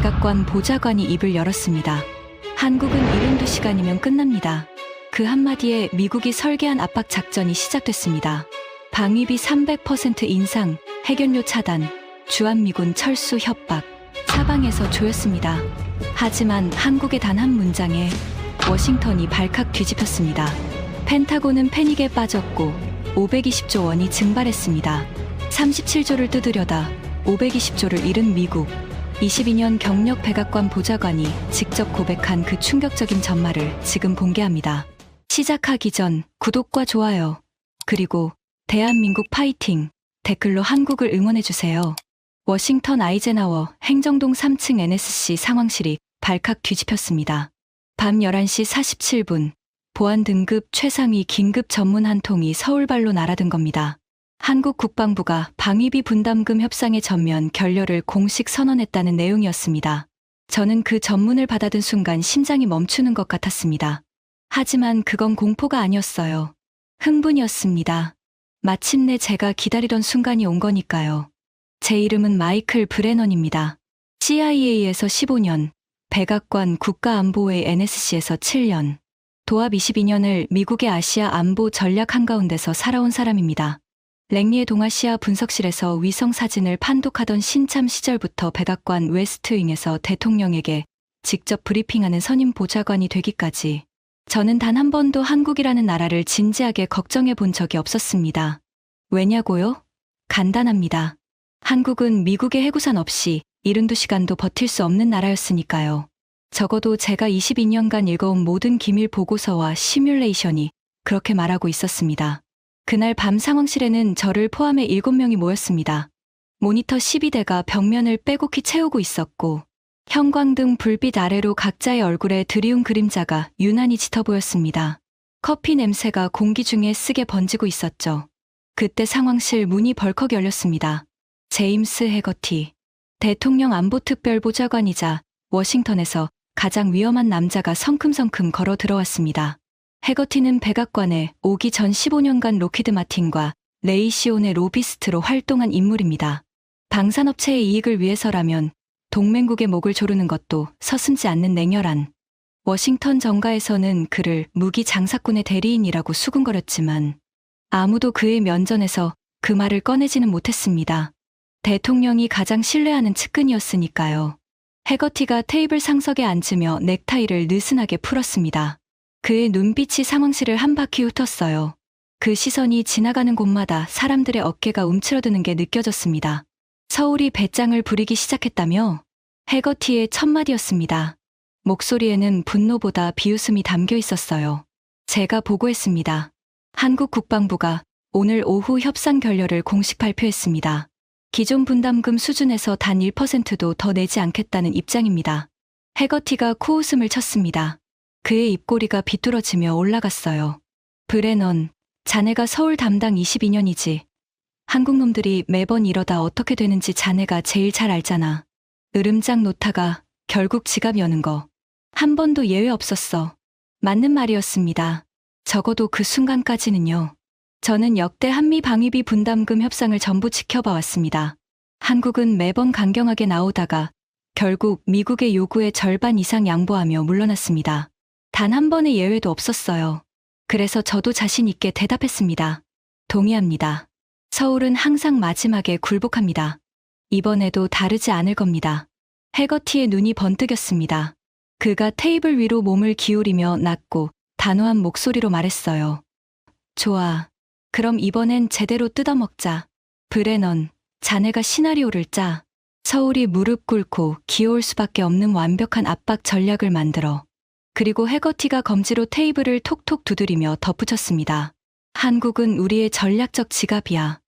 백악관 보좌관이 입을 열었습니다. 한국은 72시간이면 끝납니다. 그 한마디에 미국이 설계한 압박 작전이 시작됐습니다. 방위비 300% 인상, 해견료 차단, 주한미군 철수 협박, 사방에서 조였습니다. 하지만 한국의 단 한 문장에 워싱턴이 발칵 뒤집혔습니다. 펜타곤은 패닉에 빠졌고 520조 원이 증발했습니다. 37조를 뜯으려다 520조를 잃은 미국. 22년 경력 백악관 보좌관이 직접 고백한 그 충격적인 전말을 지금 공개합니다. 시작하기 전 구독과 좋아요, 그리고 대한민국 파이팅 댓글로 한국을 응원해주세요. 워싱턴 아이젠하워 행정동 3층 NSC 상황실이 발칵 뒤집혔습니다. 밤 11시 47분, 보안 등급 최상위 긴급 전문 한 통이 서울발로 날아든 겁니다. 한국 국방부가 방위비 분담금 협상의 전면 결렬을 공식 선언했다는 내용이었습니다. 저는 그 전문을 받아든 순간 심장이 멈추는 것 같았습니다. 하지만 그건 공포가 아니었어요. 흥분이었습니다. 마침내 제가 기다리던 순간이 온 거니까요. 제 이름은 마이클 브레넌입니다. CIA에서 15년, 백악관 국가안보회 NSC에서 7년, 도합 22년을 미국의 아시아 안보 전략 한가운데서 살아온 사람입니다. 랭리의 동아시아 분석실에서 위성 사진을 판독하던 신참 시절부터 백악관 웨스트윙에서 대통령에게 직접 브리핑하는 선임 보좌관이 되기까지 저는 단 한 번도 한국이라는 나라를 진지하게 걱정해 본 적이 없었습니다. 왜냐고요? 간단합니다. 한국은 미국의 해구산 없이 72시간도 버틸 수 없는 나라였으니까요. 적어도 제가 22년간 읽어온 모든 기밀 보고서와 시뮬레이션이 그렇게 말하고 있었습니다. 그날 밤 상황실에는 저를 포함해 7명이 모였습니다. 모니터 12대가 벽면을 빼곡히 채우고 있었고 형광등 불빛 아래로 각자의 얼굴에 드리운 그림자가 유난히 짙어 보였습니다. 커피 냄새가 공기 중에 쓰게 번지고 있었죠. 그때 상황실 문이 벌컥 열렸습니다. 제임스 해거티, 대통령 안보특별보좌관이자 워싱턴에서 가장 위험한 남자가 성큼성큼 걸어 들어왔습니다. 해거티는 백악관에 오기 전 15년간 로키드 마틴과 레이시온의 로비스트로 활동한 인물입니다. 방산업체의 이익을 위해서라면 동맹국의 목을 조르는 것도 서슴지 않는 냉혈한. 워싱턴 정가에서는 그를 무기 장사꾼의 대리인이라고 수군거렸지만 아무도 그의 면전에서 그 말을 꺼내지는 못했습니다. 대통령이 가장 신뢰하는 측근이었으니까요. 해거티가 테이블 상석에 앉으며 넥타이를 느슨하게 풀었습니다. 그의 눈빛이 상황실을 한 바퀴 훑었어요. 그 시선이 지나가는 곳마다 사람들의 어깨가 움츠러드는 게 느껴졌습니다. 서울이 배짱을 부리기 시작했다며? 해거티의 첫마디였습니다. 목소리에는 분노보다 비웃음이 담겨 있었어요. 제가 보고했습니다. 한국 국방부가 오늘 오후 협상 결렬을 공식 발표했습니다. 기존 분담금 수준에서 단 1%도 더 내지 않겠다는 입장입니다. 해거티가 코웃음을 쳤습니다. 그의 입꼬리가 비뚤어지며 올라갔어요. 브레넌, 자네가 서울 담당 22년이지. 한국 놈들이 매번 이러다 어떻게 되는지 자네가 제일 잘 알잖아. 으름장 놓다가 결국 지갑 여는 거. 한 번도 예외 없었어. 맞는 말이었습니다. 적어도 그 순간까지는요. 저는 역대 한미 방위비 분담금 협상을 전부 지켜봐 왔습니다. 한국은 매번 강경하게 나오다가 결국 미국의 요구의 절반 이상 양보하며 물러났습니다. 단 한 번의 예외도 없었어요. 그래서 저도 자신 있게 대답했습니다. 동의합니다. 서울은 항상 마지막에 굴복합니다. 이번에도 다르지 않을 겁니다. 해거티의 눈이 번뜩였습니다. 그가 테이블 위로 몸을 기울이며 낮고 단호한 목소리로 말했어요. 좋아. 그럼 이번엔 제대로 뜯어먹자. 브레넌, 자네가 시나리오를 짜. 서울이 무릎 꿇고 기어올 수밖에 없는 완벽한 압박 전략을 만들어. 그리고 해거티가 검지로 테이블을 톡톡 두드리며 덧붙였습니다. 한국은 우리의 전략적 지갑이야.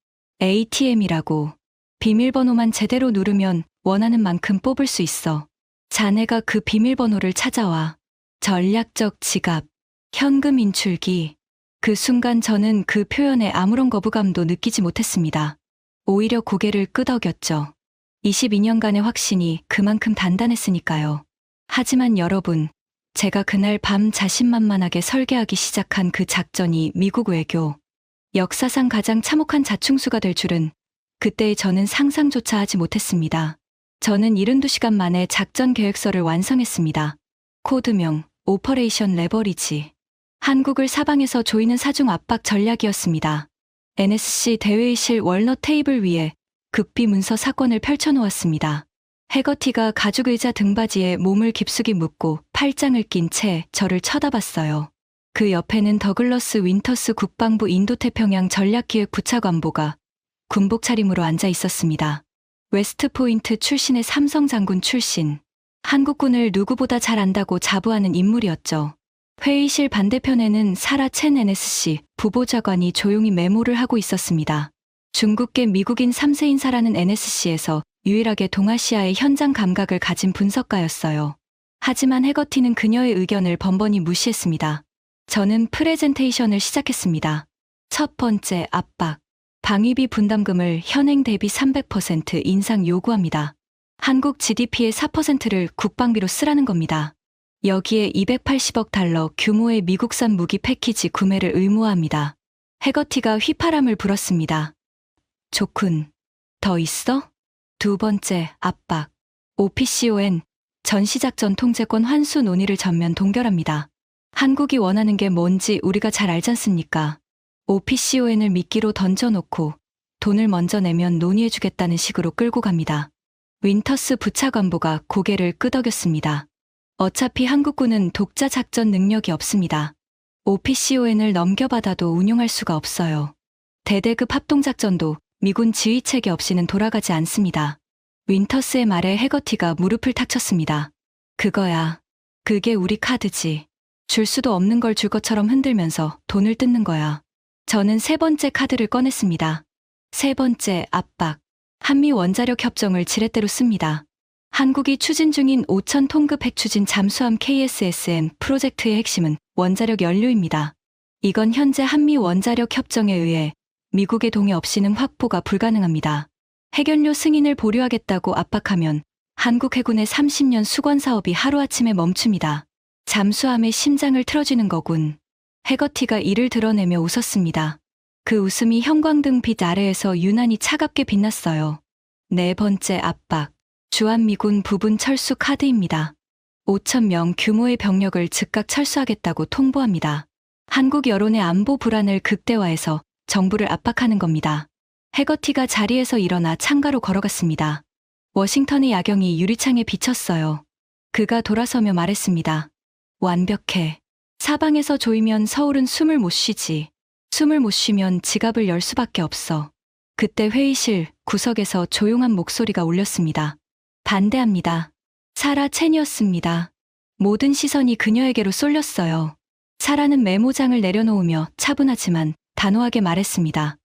ATM이라고. 비밀번호만 제대로 누르면 원하는 만큼 뽑을 수 있어. 자네가 그 비밀번호를 찾아와. 전략적 지갑, 현금 인출기. 그 순간 저는 그 표현에 아무런 거부감도 느끼지 못했습니다. 오히려 고개를 끄덕였죠. 22년간의 확신이 그만큼 단단했으니까요. 하지만 여러분, 제가 그날 밤 자신만만하게 설계하기 시작한 그 작전이 미국 외교, 역사상 가장 참혹한 자충수가 될 줄은 그때의 저는 상상조차 하지 못했습니다. 저는 72시간 만에 작전 계획서를 완성했습니다. 코드명, 오퍼레이션 레버리지. 한국을 사방에서 조이는 사중 압박 전략이었습니다. NSC 대회의실 월너 테이블 위에 극비 문서 사건을 펼쳐놓았습니다. 해거티가 가죽 의자 등받이에 몸을 깊숙이 묻고 팔짱을 낀 채 저를 쳐다봤어요. 그 옆에는 더글러스 윈터스 국방부 인도태평양 전략기획 부차관보가 군복 차림으로 앉아 있었습니다. 웨스트포인트 출신의 삼성 장군 출신. 한국군을 누구보다 잘 안다고 자부하는 인물이었죠. 회의실 반대편에는 사라 첸 NSC 부보좌관이 조용히 메모를 하고 있었습니다. 중국계 미국인 3세 인사라는 NSC에서 유일하게 동아시아의 현장 감각을 가진 분석가였어요. 하지만 해거티는 그녀의 의견을 번번이 무시했습니다. 저는 프레젠테이션을 시작했습니다. 첫 번째, 압박. 방위비 분담금을 현행 대비 300% 인상 요구합니다. 한국 GDP의 4%를 국방비로 쓰라는 겁니다. 여기에 280억 달러 규모의 미국산 무기 패키지 구매를 의무화합니다. 해거티가 휘파람을 불었습니다. 좋군. 더 있어? 두 번째, 압박. OPCON, 전시작전 통제권 환수 논의를 전면 동결합니다. 한국이 원하는 게 뭔지 우리가 잘 알지 않습니까? OPCON을 미끼로 던져놓고 돈을 먼저 내면 논의해주겠다는 식으로 끌고 갑니다. 윈터스 부차관보가 고개를 끄덕였습니다. 어차피 한국군은 독자 작전 능력이 없습니다. OPCON을 넘겨받아도 운용할 수가 없어요. 대대급 합동작전도 미군 지휘체계 없이는 돌아가지 않습니다. 윈터스의 말에 해거티가 무릎을 탁 쳤습니다. 그거야. 그게 우리 카드지. 줄 수도 없는 걸 줄 것처럼 흔들면서 돈을 뜯는 거야. 저는 세 번째 카드를 꺼냈습니다. 세 번째, 압박. 한미 원자력 협정을 지렛대로 씁니다. 한국이 추진 중인 5천 톤급 핵추진 잠수함 KSSM 프로젝트의 핵심은 원자력 연료입니다. 이건 현재 한미 원자력 협정에 의해 미국의 동의 없이는 확보가 불가능합니다. 핵연료 승인을 보류하겠다고 압박하면 한국 해군의 30년 수건 사업이 하루아침에 멈춥니다. 잠수함의 심장을 틀어쥐는 거군. 해거티가 이를 드러내며 웃었습니다. 그 웃음이 형광등 빛 아래에서 유난히 차갑게 빛났어요. 네 번째, 압박. 주한미군 부분 철수 카드입니다. 5,000명 규모의 병력을 즉각 철수하겠다고 통보합니다. 한국 여론의 안보 불안을 극대화해서 정부를 압박하는 겁니다. 해거티가 자리에서 일어나 창가로 걸어갔습니다. 워싱턴의 야경이 유리창에 비쳤어요. 그가 돌아서며 말했습니다. 완벽해. 사방에서 조이면 서울은 숨을 못 쉬지. 숨을 못 쉬면 지갑을 열 수밖에 없어. 그때 회의실 구석에서 조용한 목소리가 울렸습니다. 반대합니다. 사라 첸이었습니다. 모든 시선이 그녀에게로 쏠렸어요. 사라는 메모장을 내려놓으며 차분하지만 단호하게 말했습니다.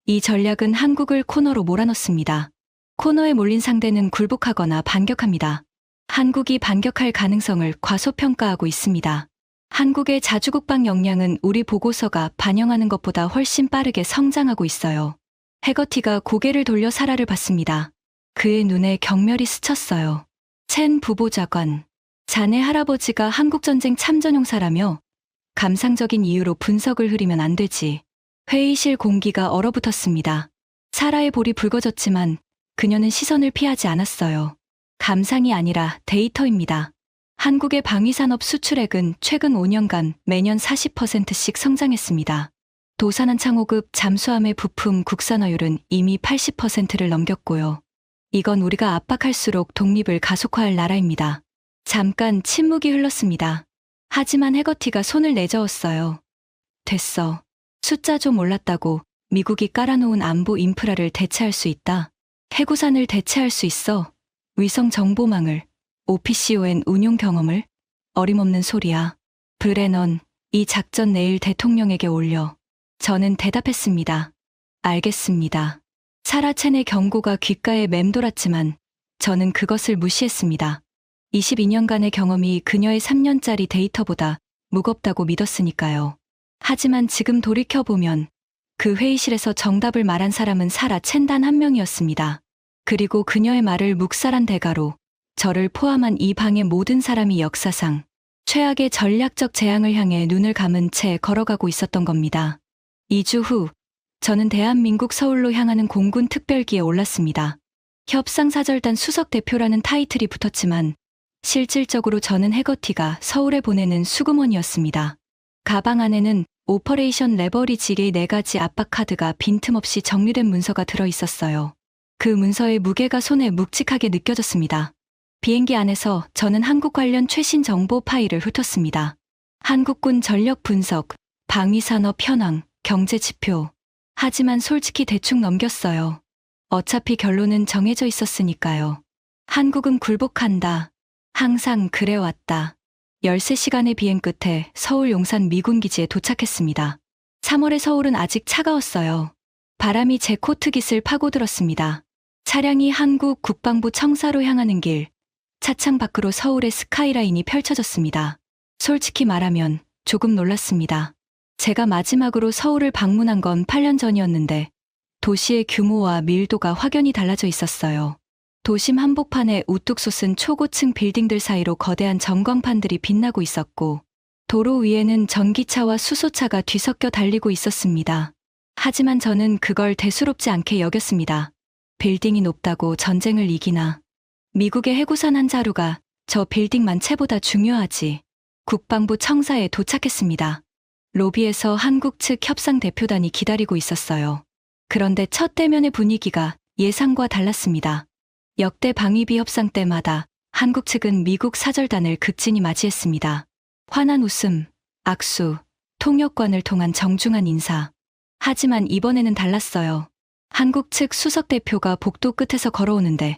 이 전략은 한국을 코너로 몰아넣습니다. 코너에 몰린 상대는 굴복하거나 반격합니다. 한국이 반격할 가능성을 과소평가하고 있습니다. 한국의 자주국방 역량은 우리 보고서가 반영하는 것보다 훨씬 빠르게 성장하고 있어요. 해거티가 고개를 돌려 사라를 봤습니다. 그의 눈에 경멸이 스쳤어요. 첸 부보좌관. 자네 할아버지가 한국전쟁 참전용사라며 감상적인 이유로 분석을 흐리면 안 되지. 회의실 공기가 얼어붙었습니다. 사라의 볼이 붉어졌지만 그녀는 시선을 피하지 않았어요. 감상이 아니라 데이터입니다. 한국의 방위산업 수출액은 최근 5년간 매년 40%씩 성장했습니다. 도산한 창호급 잠수함의 부품 국산화율은 이미 80%를 넘겼고요. 이건 우리가 압박할수록 독립을 가속화할 나라입니다. 잠깐 침묵이 흘렀습니다. 하지만 해거티가 손을 내저었어요. 됐어. 숫자 좀 올랐다고 미국이 깔아놓은 안보 인프라를 대체할 수 있다. 해구산을 대체할 수 있어. 위성 정보망을, OPCON 운용 경험을. 어림없는 소리야. 브레넌, 이 작전 내일 대통령에게 올려. 저는 대답했습니다. 알겠습니다. 사라 첸의 경고가 귓가에 맴돌았지만 저는 그것을 무시했습니다. 22년간의 경험이 그녀의 3년짜리 데이터보다 무겁다고 믿었으니까요. 하지만 지금 돌이켜보면 그 회의실에서 정답을 말한 사람은 사라 첸 단 한 명이었습니다. 그리고 그녀의 말을 묵살한 대가로 저를 포함한 이 방의 모든 사람이 역사상 최악의 전략적 재앙을 향해 눈을 감은 채 걸어가고 있었던 겁니다. 2주 후 저는 대한민국 서울로 향하는 공군 특별기에 올랐습니다. 협상사절단 수석 대표라는 타이틀이 붙었지만 실질적으로 저는 해거티가 서울에 보내는 수금원이었습니다. 가방 안에는 오퍼레이션 레버리지의 4가지 압박 카드가 빈틈없이 정리된 문서가 들어 있었어요. 그 문서의 무게가 손에 묵직하게 느껴졌습니다. 비행기 안에서 저는 한국 관련 최신 정보 파일을 훑었습니다. 한국군 전력 분석, 방위산업 현황, 경제 지표. 하지만 솔직히 대충 넘겼어요. 어차피 결론은 정해져 있었으니까요. 한국은 굴복한다. 항상 그래왔다. 13시간의 비행 끝에 서울 용산 미군 기지에 도착했습니다. 3월의 서울은 아직 차가웠어요. 바람이 제 코트깃을 파고들었습니다. 차량이 한국 국방부 청사로 향하는 길, 차창 밖으로 서울의 스카이라인이 펼쳐졌습니다. 솔직히 말하면 조금 놀랐습니다. 제가 마지막으로 서울을 방문한 건 8년 전이었는데 도시의 규모와 밀도가 확연히 달라져 있었어요. 도심 한복판에 우뚝 솟은 초고층 빌딩들 사이로 거대한 전광판들이 빛나고 있었고 도로 위에는 전기차와 수소차가 뒤섞여 달리고 있었습니다. 하지만 저는 그걸 대수롭지 않게 여겼습니다. 빌딩이 높다고 전쟁을 이기나. 미국의 해구산 한 자루가 저 빌딩만 채보다 중요하지. 국방부 청사에 도착했습니다. 로비에서 한국 측 협상 대표단이 기다리고 있었어요. 그런데 첫 대면의 분위기가 예상과 달랐습니다. 역대 방위비 협상 때마다 한국 측은 미국 사절단을 극진히 맞이했습니다. 환한 웃음, 악수, 통역관을 통한 정중한 인사. 하지만 이번에는 달랐어요. 한국 측 수석 대표가 복도 끝에서 걸어오는데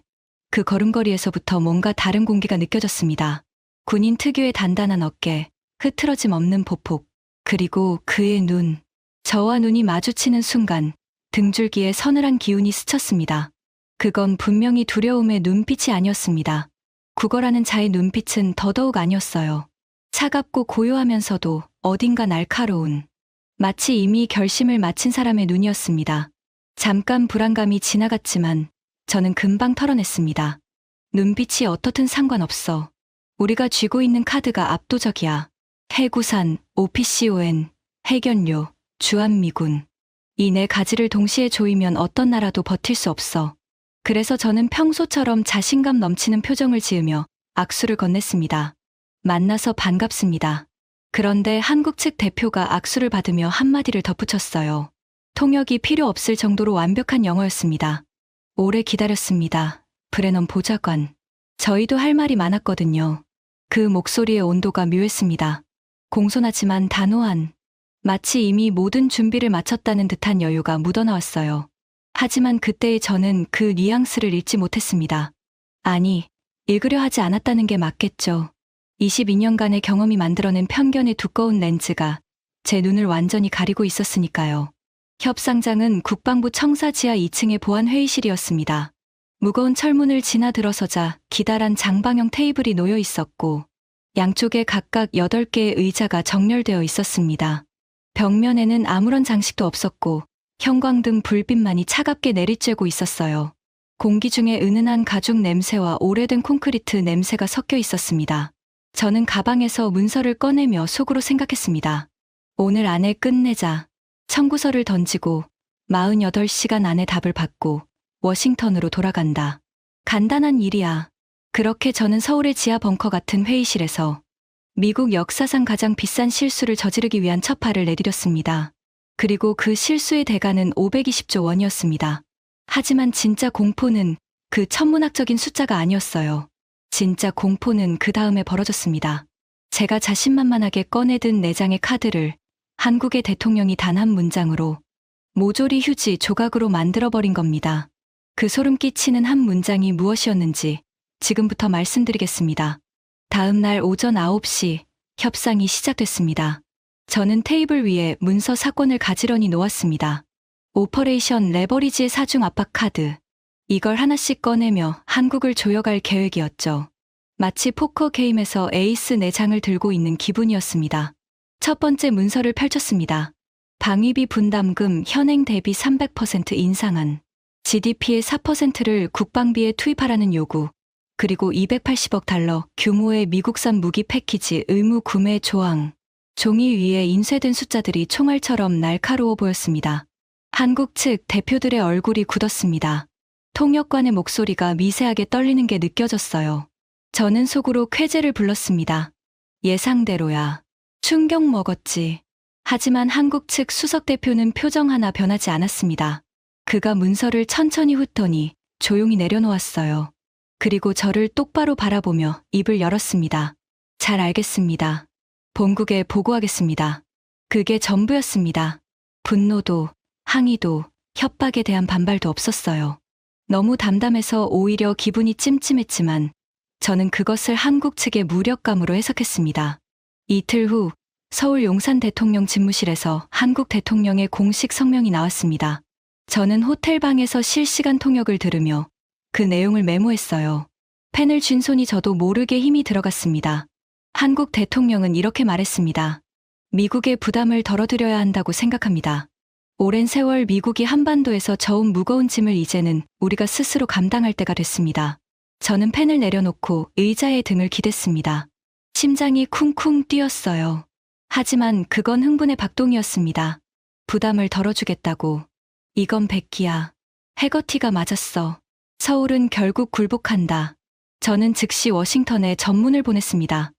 그 걸음걸이에서부터 뭔가 다른 공기가 느껴졌습니다. 군인 특유의 단단한 어깨, 흐트러짐 없는 보폭, 그리고 그의 눈. 저와 눈이 마주치는 순간 등줄기에 서늘한 기운이 스쳤습니다. 그건 분명히 두려움의 눈빛이 아니었습니다. 국어라는 자의 눈빛은 더더욱 아니었어요. 차갑고 고요하면서도 어딘가 날카로운, 마치 이미 결심을 마친 사람의 눈이었습니다. 잠깐 불안감이 지나갔지만 저는 금방 털어냈습니다. 눈빛이 어떻든 상관없어. 우리가 쥐고 있는 카드가 압도적이야. 해구산, OPCON, 해견료, 주한미군. 이 4가지를 동시에 조이면 어떤 나라도 버틸 수 없어. 그래서 저는 평소처럼 자신감 넘치는 표정을 지으며 악수를 건넸습니다. 만나서 반갑습니다. 그런데 한국 측 대표가 악수를 받으며 한마디를 덧붙였어요. 통역이 필요 없을 정도로 완벽한 영어였습니다. 오래 기다렸습니다. 브레넌 보좌관. 저희도 할 말이 많았거든요. 그 목소리의 온도가 묘했습니다. 공손하지만 단호한, 마치 이미 모든 준비를 마쳤다는 듯한 여유가 묻어나왔어요. 하지만 그때의 저는 그 뉘앙스를 읽지 못했습니다. 아니, 읽으려 하지 않았다는 게 맞겠죠. 22년간의 경험이 만들어낸 편견의 두꺼운 렌즈가 제 눈을 완전히 가리고 있었으니까요. 협상장은 국방부 청사 지하 2층의 보안 회의실이었습니다. 무거운 철문을 지나 들어서자 기다란 장방형 테이블이 놓여 있었고 양쪽에 각각 8개의 의자가 정렬되어 있었습니다. 벽면에는 아무런 장식도 없었고 형광등 불빛만이 차갑게 내리쬐고 있었어요. 공기 중에 은은한 가죽 냄새와 오래된 콘크리트 냄새가 섞여 있었습니다. 저는 가방에서 문서를 꺼내며 속으로 생각했습니다. 오늘 안에 끝내자. 청구서를 던지고 48시간 안에 답을 받고 워싱턴으로 돌아간다. 간단한 일이야. 그렇게 저는 서울의 지하 벙커 같은 회의실에서 미국 역사상 가장 비싼 실수를 저지르기 위한 첫 발을 내디뎠습니다. 그리고 그 실수의 대가는 520조 원이었습니다. 하지만 진짜 공포는 그 천문학적인 숫자가 아니었어요. 진짜 공포는 그 다음에 벌어졌습니다. 제가 자신만만하게 꺼내든 4장의 카드를 한국의 대통령이 단 한 문장으로 모조리 휴지 조각으로 만들어버린 겁니다. 그 소름 끼치는 한 문장이 무엇이었는지 지금부터 말씀드리겠습니다. 다음 날 오전 9시 협상이 시작됐습니다. 저는 테이블 위에 문서 사건을 가지런히 놓았습니다. 오퍼레이션 레버리지의 4중 압박 카드. 이걸 하나씩 꺼내며 한국을 조여갈 계획이었죠. 마치 포커 게임에서 에이스 4장을 들고 있는 기분이었습니다. 첫 번째 문서를 펼쳤습니다. 방위비 분담금 현행 대비 300% 인상안. GDP의 4%를 국방비에 투입하라는 요구. 그리고 280억 달러 규모의 미국산 무기 패키지 의무 구매 조항. 종이 위에 인쇄된 숫자들이 총알처럼 날카로워 보였습니다. 한국 측 대표들의 얼굴이 굳었습니다. 통역관의 목소리가 미세하게 떨리는 게 느껴졌어요. 저는 속으로 쾌재를 불렀습니다. 예상대로야. 충격 먹었지. 하지만 한국 측 수석 대표는 표정 하나 변하지 않았습니다. 그가 문서를 천천히 훑더니 조용히 내려놓았어요. 그리고 저를 똑바로 바라보며 입을 열었습니다. 잘 알겠습니다. 본국에 보고하겠습니다. 그게 전부였습니다. 분노도, 항의도, 협박에 대한 반발도 없었어요. 너무 담담해서 오히려 기분이 찜찜했지만 저는 그것을 한국 측의 무력감으로 해석했습니다. 이틀 후 서울 용산 대통령 집무실에서 한국 대통령의 공식 성명이 나왔습니다. 저는 호텔방에서 실시간 통역을 들으며 그 내용을 메모했어요. 펜을 쥔 손이 저도 모르게 힘이 들어갔습니다. 한국 대통령은 이렇게 말했습니다. 미국의 부담을 덜어드려야 한다고 생각합니다. 오랜 세월 미국이 한반도에서 저은 무거운 짐을 이제는 우리가 스스로 감당할 때가 됐습니다. 저는 펜을 내려놓고 의자에 등을 기댔습니다. 심장이 쿵쿵 뛰었어요. 하지만 그건 흥분의 박동이었습니다. 부담을 덜어주겠다고. 이건 백기야. 해거티가 맞았어. 서울은 결국 굴복한다. 저는 즉시 워싱턴에 전문을 보냈습니다.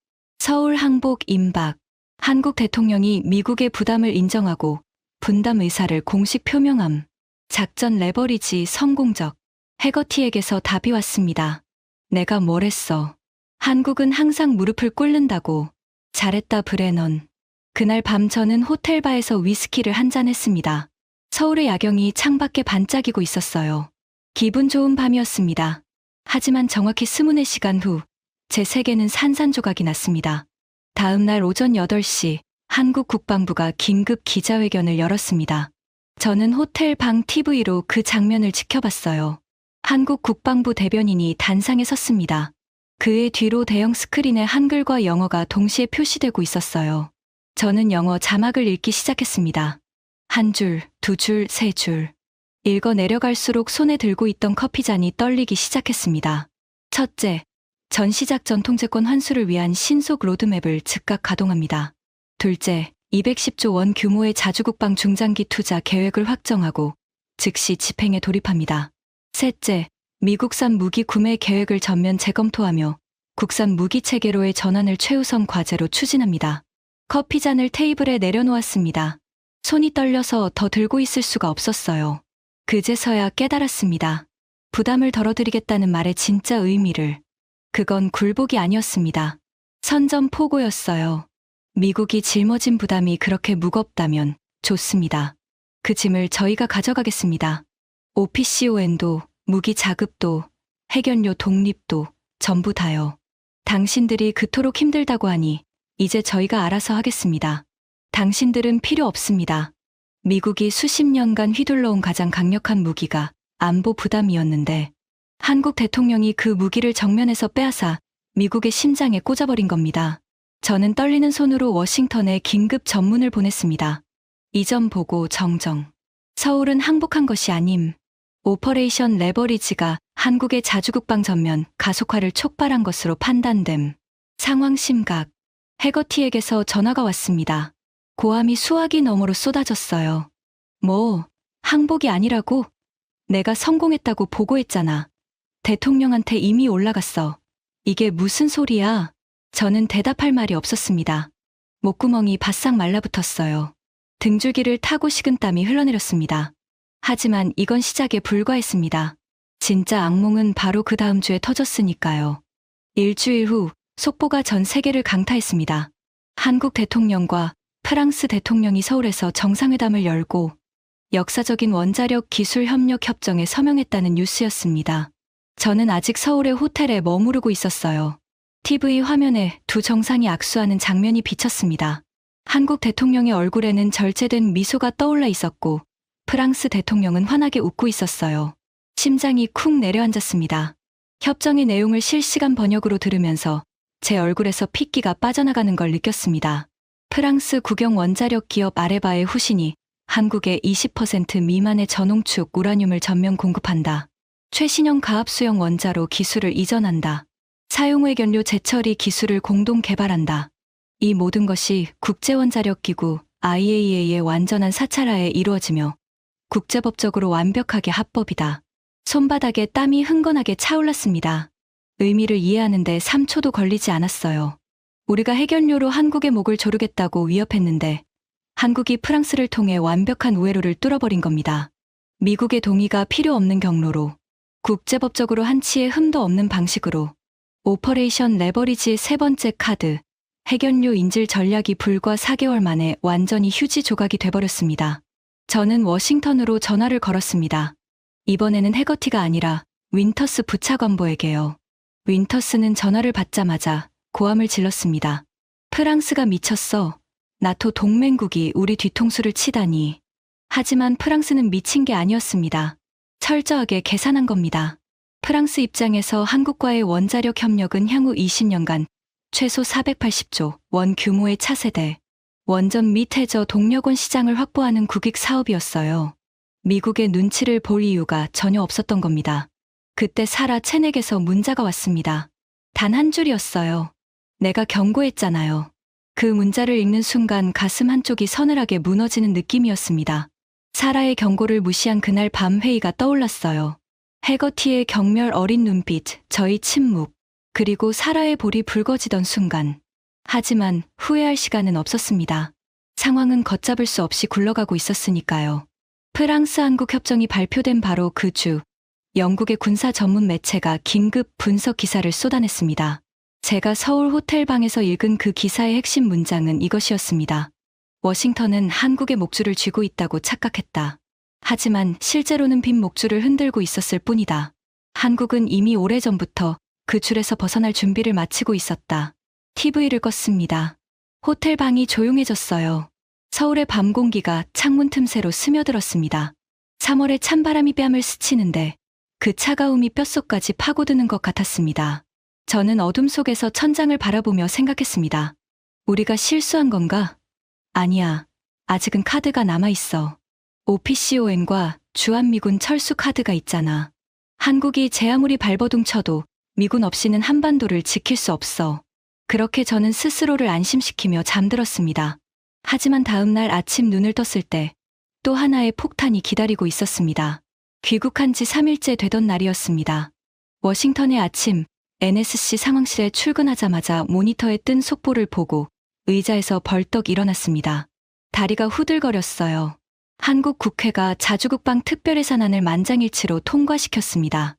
서울 항복 임박. 한국 대통령이 미국의 부담을 인정하고 분담 의사를 공식 표명함. 작전 레버리지 성공적. 해거티에게서 답이 왔습니다. 내가 뭘 했어. 한국은 항상 무릎을 꿇는다고. 잘했다 브레넌. 그날 밤 저는 호텔바에서 위스키를 한잔 했습니다. 서울의 야경이 창밖에 반짝이고 있었어요. 기분 좋은 밤이었습니다. 하지만 정확히 24시간 후 제 세계는 산산조각이 났습니다. 다음 날 오전 8시 한국 국방부가 긴급 기자회견을 열었습니다. 저는 호텔 방 TV로 그 장면을 지켜봤어요. 한국 국방부 대변인이 단상에 섰습니다. 그의 뒤로 대형 스크린에 한글과 영어가 동시에 표시되고 있었어요. 저는 영어 자막을 읽기 시작했습니다. 한 줄, 두 줄, 세 줄. 읽어 내려갈수록 손에 들고 있던 커피잔이 떨리기 시작했습니다. 첫째, 전시작전 통제권 환수를 위한 신속 로드맵을 즉각 가동합니다. 둘째, 210조 원 규모의 자주국방 중장기 투자 계획을 확정하고 즉시 집행에 돌입합니다. 셋째, 미국산 무기 구매 계획을 전면 재검토하며 국산 무기 체계로의 전환을 최우선 과제로 추진합니다. 커피잔을 테이블에 내려놓았습니다. 손이 떨려서 더 들고 있을 수가 없었어요. 그제서야 깨달았습니다. 부담을 덜어드리겠다는 말의 진짜 의미를. 그건 굴복이 아니었습니다. 선전포고였어요. 미국이 짊어진 부담이 그렇게 무겁다면 좋습니다. 그 짐을 저희가 가져가겠습니다. OPCON도, 무기 자급도, 해견료 독립도 전부 다요. 당신들이 그토록 힘들다고 하니 이제 저희가 알아서 하겠습니다. 당신들은 필요 없습니다. 미국이 수십 년간 휘둘러온 가장 강력한 무기가 안보 부담이었는데 한국 대통령이 그 무기를 정면에서 빼앗아 미국의 심장에 꽂아버린 겁니다. 저는 떨리는 손으로 워싱턴에 긴급 전문을 보냈습니다. 이전 보고 정정. 서울은 항복한 것이 아님. 오퍼레이션 레버리지가 한국의 자주국방 전면 가속화를 촉발한 것으로 판단됨. 상황 심각. 해거티에게서 전화가 왔습니다. 고함이 수화기 너머로 쏟아졌어요. 뭐, 항복이 아니라고? 내가 성공했다고 보고했잖아. 대통령한테 이미 올라갔어. 이게 무슨 소리야? 저는 대답할 말이 없었습니다. 목구멍이 바싹 말라붙었어요. 등줄기를 타고 식은땀이 흘러내렸습니다. 하지만 이건 시작에 불과했습니다. 진짜 악몽은 바로 그 다음 주에 터졌으니까요. 일주일 후 속보가 전 세계를 강타했습니다. 한국 대통령과 프랑스 대통령이 서울에서 정상회담을 열고 역사적인 원자력 기술 협력 협정에 서명했다는 뉴스였습니다. 저는 아직 서울의 호텔에 머무르고 있었어요. TV 화면에 두 정상이 악수하는 장면이 비쳤습니다. 한국 대통령의 얼굴에는 절제된 미소가 떠올라 있었고 프랑스 대통령은 환하게 웃고 있었어요. 심장이 쿵 내려앉았습니다. 협정의 내용을 실시간 번역으로 들으면서 제 얼굴에서 핏기가 빠져나가는 걸 느꼈습니다. 프랑스 국영 원자력 기업 아레바의 후신이 한국에 20% 미만의 전홍축 우라늄을 전면 공급한다. 최신형 가압수형 원자로 기술을 이전한다. 사용회견료 재처리 기술을 공동 개발한다. 이 모든 것이 국제원자력기구 IAEA의 완전한 사찰하에 이루어지며 국제법적으로 완벽하게 합법이다. 손바닥에 땀이 흥건하게 차올랐습니다. 의미를 이해하는데 3초도 걸리지 않았어요. 우리가 해결료로 한국의 목을 조르겠다고 위협했는데 한국이 프랑스를 통해 완벽한 우회로를 뚫어버린 겁니다. 미국의 동의가 필요 없는 경로로, 국제법적으로 한치의 흠도 없는 방식으로 오퍼레이션 레버리지의 세 번째 카드, 해결료 인질 전략이 불과 4개월 만에 완전히 휴지 조각이 돼버렸습니다. 저는 워싱턴으로 전화를 걸었습니다. 이번에는 해거티가 아니라 윈터스 부차관보에게요. 윈터스는 전화를 받자마자 고함을 질렀습니다. 프랑스가 미쳤어. 나토 동맹국이 우리 뒤통수를 치다니. 하지만 프랑스는 미친 게 아니었습니다. 철저하게 계산한 겁니다. 프랑스 입장에서 한국과의 원자력 협력은 향후 20년간 최소 480조 원 규모의 차세대, 원전 및 해저 동력원 시장을 확보하는 국익 사업이었어요. 미국의 눈치를 볼 이유가 전혀 없었던 겁니다. 그때 사라 채넥에서 문자가 왔습니다. 단 한 줄이었어요. 내가 경고했잖아요. 그 문자를 읽는 순간 가슴 한쪽이 서늘하게 무너지는 느낌이었습니다. 사라의 경고를 무시한 그날 밤 회의가 떠올랐어요. 해거티의 경멸 어린 눈빛, 저희 침묵, 그리고 사라의 볼이 붉어지던 순간. 하지만 후회할 시간은 없었습니다. 상황은 걷잡을 수 없이 굴러가고 있었으니까요. 프랑스-한국 협정이 발표된 바로 그 주, 영국의 군사 전문 매체가 긴급 분석 기사를 쏟아냈습니다. 제가 서울 호텔 방에서 읽은 그 기사의 핵심 문장은 이것이었습니다. 워싱턴은 한국의 목줄을 쥐고 있다고 착각했다. 하지만 실제로는 빈 목줄을 흔들고 있었을 뿐이다. 한국은 이미 오래전부터 그 줄에서 벗어날 준비를 마치고 있었다. TV를 껐습니다. 호텔 방이 조용해졌어요. 서울의 밤 공기가 창문 틈새로 스며들었습니다. 3월의 찬바람이 뺨을 스치는데 그 차가움이 뼛속까지 파고드는 것 같았습니다. 저는 어둠 속에서 천장을 바라보며 생각했습니다. 우리가 실수한 건가? 아니야. 아직은 카드가 남아있어. OPCON과 주한미군 철수 카드가 있잖아. 한국이 제 아무리 발버둥 쳐도 미군 없이는 한반도를 지킬 수 없어. 그렇게 저는 스스로를 안심시키며 잠들었습니다. 하지만 다음 날 아침 눈을 떴을 때 또 하나의 폭탄이 기다리고 있었습니다. 귀국한 지 3일째 되던 날이었습니다. 워싱턴의 아침, NSC 상황실에 출근하자마자 모니터에 뜬 속보를 보고 의자에서 벌떡 일어났습니다. 다리가 후들거렸어요. 한국 국회가 자주국방 특별예산안을 만장일치로 통과시켰습니다.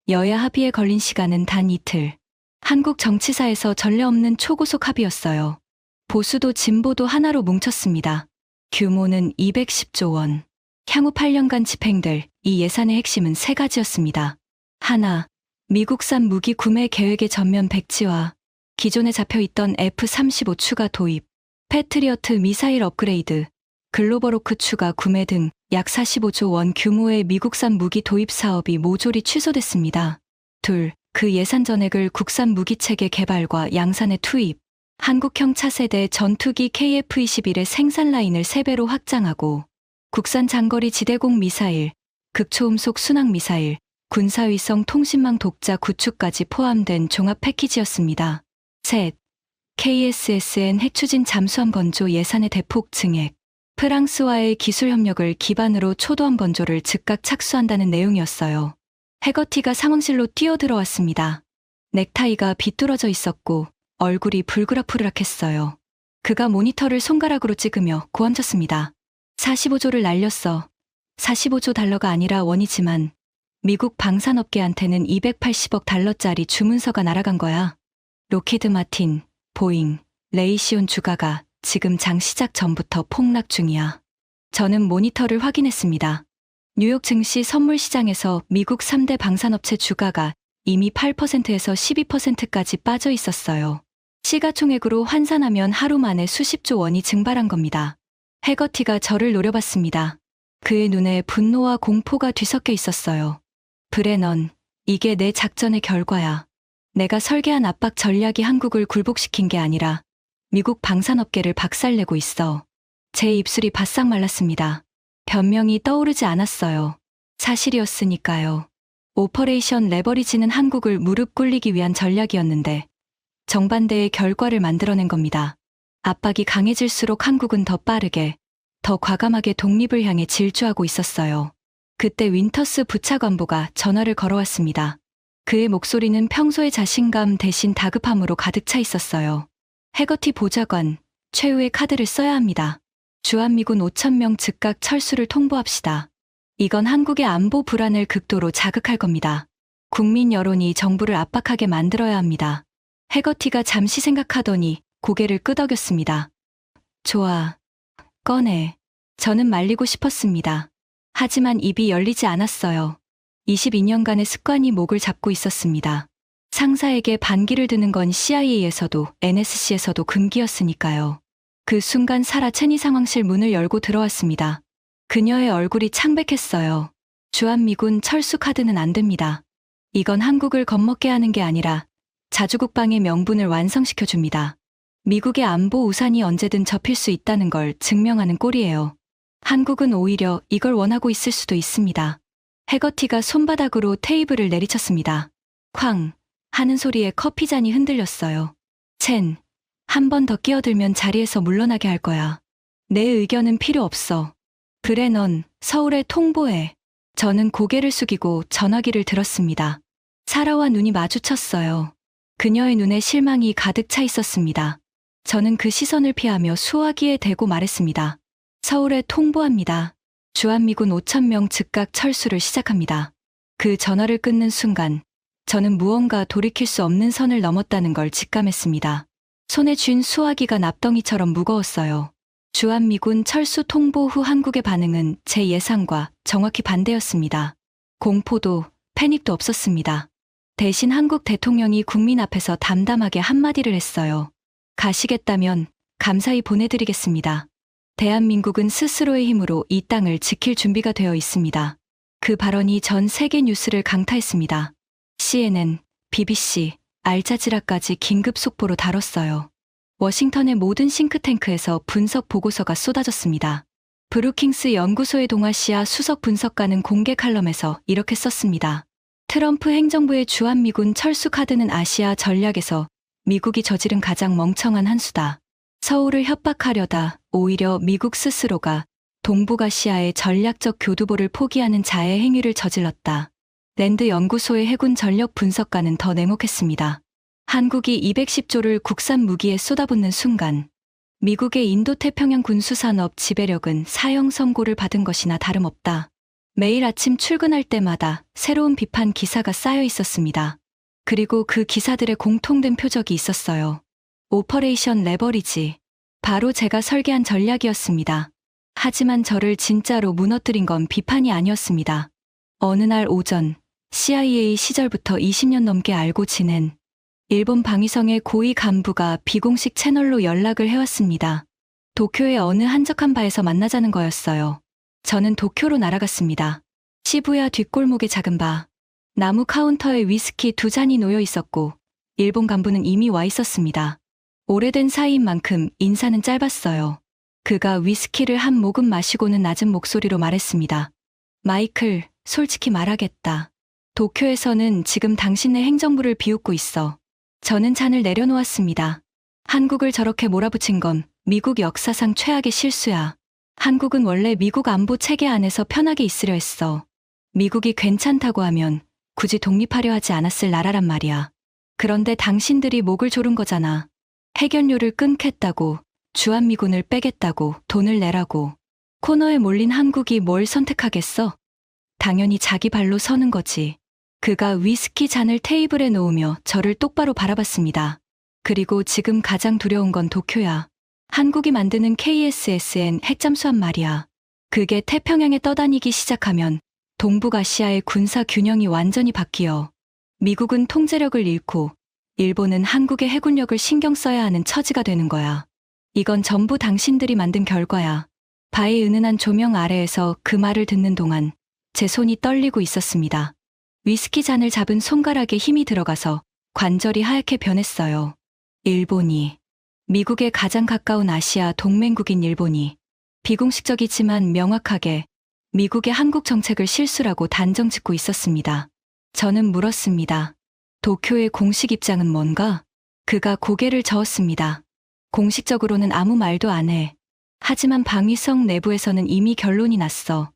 여야 합의에 걸린 시간은 단 이틀. 한국 정치사에서 전례 없는 초고속 합의였어요. 보수도 진보도 하나로 뭉쳤습니다. 규모는 210조 원. 향후 8년간 집행될 이 예산의 핵심은 세 가지였습니다. 하나, 미국산 무기 구매 계획의 전면 백지화, 기존에 잡혀있던 F-35 추가 도입, 패트리어트 미사일 업그레이드, 글로벌호크 추가 구매 등 약 45조 원 규모의 미국산 무기 도입 사업이 모조리 취소됐습니다. 둘, 그 예산 전액을 국산 무기체계 개발과 양산에 투입, 한국형 차세대 전투기 KF-21의 생산 라인을 3배로 확장하고 국산 장거리 지대공 미사일, 극초음속 순항 미사일, 군사위성 통신망 독자 구축까지 포함된 종합 패키지였습니다. 셋, KSSN 핵추진 잠수함 건조 예산의 대폭 증액, 프랑스와의 기술 협력을 기반으로 초도함 건조를 즉각 착수한다는 내용이었어요. 해거티가 상황실로 뛰어들어왔습니다. 넥타이가 비뚤어져 있었고 얼굴이 불그락불락했어요. 그가 모니터를 손가락으로 찍으며 고함쳤습니다. 45조를 날렸어. 45조 달러가 아니라 원이지만 미국 방산업계한테는 280억 달러짜리 주문서가 날아간 거야. 로키드 마틴, 보잉, 레이시온 주가가 지금 장 시작 전부터 폭락 중이야. 저는 모니터를 확인했습니다. 뉴욕 증시 선물 시장에서 미국 3대 방산업체 주가가 이미 8%에서 12%까지 빠져 있었어요. 시가총액으로 환산하면 하루 만에 수십조 원이 증발한 겁니다. 해거티가 저를 노려봤습니다. 그의 눈에 분노와 공포가 뒤섞여 있었어요. 브레넌, 이게 내 작전의 결과야. 내가 설계한 압박 전략이 한국을 굴복시킨 게 아니라 미국 방산업계를 박살내고 있어. 제 입술이 바싹 말랐습니다. 변명이 떠오르지 않았어요. 사실이었으니까요. 오퍼레이션 레버리지는 한국을 무릎 꿇리기 위한 전략이었는데 정반대의 결과를 만들어낸 겁니다. 압박이 강해질수록 한국은 더 빠르게, 더 과감하게 독립을 향해 질주하고 있었어요. 그때 윈터스 부차관보가 전화를 걸어왔습니다. 그의 목소리는 평소의 자신감 대신 다급함으로 가득 차 있었어요. 해거티 보좌관, 최후의 카드를 써야 합니다. 주한미군 5,000명 즉각 철수를 통보합시다. 이건 한국의 안보 불안을 극도로 자극할 겁니다. 국민 여론이 정부를 압박하게 만들어야 합니다. 해거티가 잠시 생각하더니 고개를 끄덕였습니다. 좋아. 꺼내. 저는 말리고 싶었습니다. 하지만 입이 열리지 않았어요. 22년간의 습관이 목을 잡고 있었습니다. 상사에게 반기를 드는 건 CIA에서도 NSC에서도 금기였으니까요. 그 순간 사라 체니 상황실 문을 열고 들어왔습니다. 그녀의 얼굴이 창백했어요. 주한미군 철수 카드는 안 됩니다. 이건 한국을 겁먹게 하는 게 아니라 자주국방의 명분을 완성시켜줍니다. 미국의 안보 우산이 언제든 접힐 수 있다는 걸 증명하는 꼴이에요. 한국은 오히려 이걸 원하고 있을 수도 있습니다. 해거티가 손바닥으로 테이블을 내리쳤습니다. 쾅 하는 소리에 커피잔이 흔들렸어요. 첸, 한 번 더 끼어들면 자리에서 물러나게 할 거야. 내 의견은 필요 없어. 그래 넌 서울에 통보해. 저는 고개를 숙이고 전화기를 들었습니다. 사라와 눈이 마주쳤어요. 그녀의 눈에 실망이 가득 차 있었습니다. 저는 그 시선을 피하며 수화기에 대고 말했습니다. 서울에 통보합니다. 주한미군 5,000명 즉각 철수를 시작합니다. 그 전화를 끊는 순간 저는 무언가 돌이킬 수 없는 선을 넘었다는 걸 직감했습니다. 손에 쥔 수화기가 납덩이처럼 무거웠어요. 주한미군 철수 통보 후 한국의 반응은 제 예상과 정확히 반대였습니다. 공포도 패닉도 없었습니다. 대신 한국 대통령이 국민 앞에서 담담하게 한마디를 했어요. 가시겠다면 감사히 보내드리겠습니다. 대한민국은 스스로의 힘으로 이 땅을 지킬 준비가 되어 있습니다. 그 발언이 전 세계 뉴스를 강타했습니다. CNN, BBC, 알자지라까지 긴급 속보로 다뤘어요. 워싱턴의 모든 싱크탱크에서 분석 보고서가 쏟아졌습니다. 브루킹스 연구소의 동아시아 수석 분석가는 공개 칼럼에서 이렇게 썼습니다. 트럼프 행정부의 주한미군 철수 카드는 아시아 전략에서 미국이 저지른 가장 멍청한 한 수다. 서울을 협박하려다 오히려 미국 스스로가 동북아시아의 전략적 교두보를 포기하는 자해 행위를 저질렀다. 랜드 연구소의 해군 전력 분석가는 더 냉혹했습니다. 한국이 210조를 국산 무기에 쏟아붓는 순간 미국의 인도태평양 군수산업 지배력은 사형 선고를 받은 것이나 다름없다. 매일 아침 출근할 때마다 새로운 비판 기사가 쌓여 있었습니다. 그리고 그 기사들의 공통된 표적이 있었어요. 오퍼레이션 레버리지. 바로 제가 설계한 전략이었습니다. 하지만 저를 진짜로 무너뜨린 건 비판이 아니었습니다. 어느 날 오전 CIA 시절부터 20년 넘게 알고 지낸 일본 방위성의 고위 간부가 비공식 채널로 연락을 해왔습니다. 도쿄의 어느 한적한 바에서 만나자는 거였어요. 저는 도쿄로 날아갔습니다. 시부야 뒷골목의 작은 바. 나무 카운터에 위스키 2잔이 놓여 있었고 일본 간부는 이미 와 있었습니다. 오래된 사이인 만큼 인사는 짧았어요. 그가 위스키를 한 모금 마시고는 낮은 목소리로 말했습니다. 마이클, 솔직히 말하겠다. 도쿄에서는 지금 당신의 행정부를 비웃고 있어. 저는 잔을 내려놓았습니다. 한국을 저렇게 몰아붙인 건 미국 역사상 최악의 실수야. 한국은 원래 미국 안보 체계 안에서 편하게 있으려 했어. 미국이 괜찮다고 하면 굳이 독립하려 하지 않았을 나라란 말이야. 그런데 당신들이 목을 조른 거잖아. 해결료를 끊겠다고, 주한미군을 빼겠다고, 돈을 내라고. 코너에 몰린 한국이 뭘 선택하겠어? 당연히 자기 발로 서는 거지. 그가 위스키 잔을 테이블에 놓으며 저를 똑바로 바라봤습니다. 그리고 지금 가장 두려운 건 도쿄야. 한국이 만드는 KSSN 핵잠수함 말이야. 그게 태평양에 떠다니기 시작하면 동북아시아의 군사 균형이 완전히 바뀌어. 미국은 통제력을 잃고 일본은 한국의 해군력을 신경 써야 하는 처지가 되는 거야. 이건 전부 당신들이 만든 결과야. 바의 은은한 조명 아래에서 그 말을 듣는 동안 제 손이 떨리고 있었습니다. 위스키 잔을 잡은 손가락에 힘이 들어가서 관절이 하얗게 변했어요. 일본이, 미국에 가장 가까운 아시아 동맹국인 일본이 비공식적이지만 명확하게 미국의 한국 정책을 실수라고 단정짓고 있었습니다. 저는 물었습니다. 도쿄의 공식 입장은 뭔가? 그가 고개를 저었습니다. 공식적으로는 아무 말도 안 해. 하지만 방위성 내부에서는 이미 결론이 났어.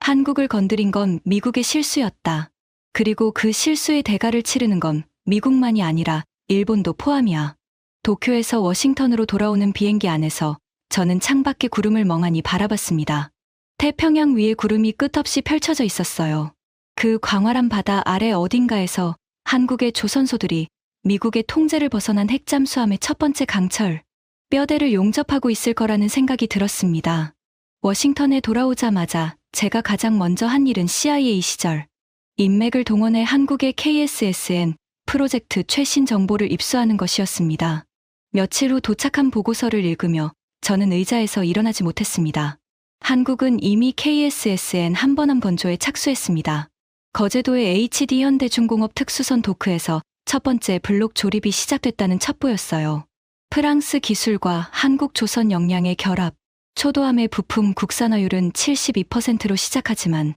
한국을 건드린 건 미국의 실수였다. 그리고 그 실수의 대가를 치르는 건 미국만이 아니라 일본도 포함이야. 도쿄에서 워싱턴으로 돌아오는 비행기 안에서 저는 창밖의 구름을 멍하니 바라봤습니다. 태평양 위에 구름이 끝없이 펼쳐져 있었어요. 그 광활한 바다 아래 어딘가에서 한국의 조선소들이 미국의 통제를 벗어난 핵잠수함의 첫 번째 강철, 뼈대를 용접하고 있을 거라는 생각이 들었습니다. 워싱턴에 돌아오자마자 제가 가장 먼저 한 일은 CIA 시절 인맥을 동원해 한국의 KSSN 프로젝트 최신 정보를 입수하는 것이었습니다. 며칠 후 도착한 보고서를 읽으며 저는 의자에서 일어나지 못했습니다. 한국은 이미 KSSN 한 번 건조에 착수했습니다. 거제도의 HD 현대중공업 특수선 도크에서 첫 번째 블록 조립이 시작됐다는 첩보였어요. 프랑스 기술과 한국 조선 역량의 결합, 초도함의 부품 국산화율은 72%로 시작하지만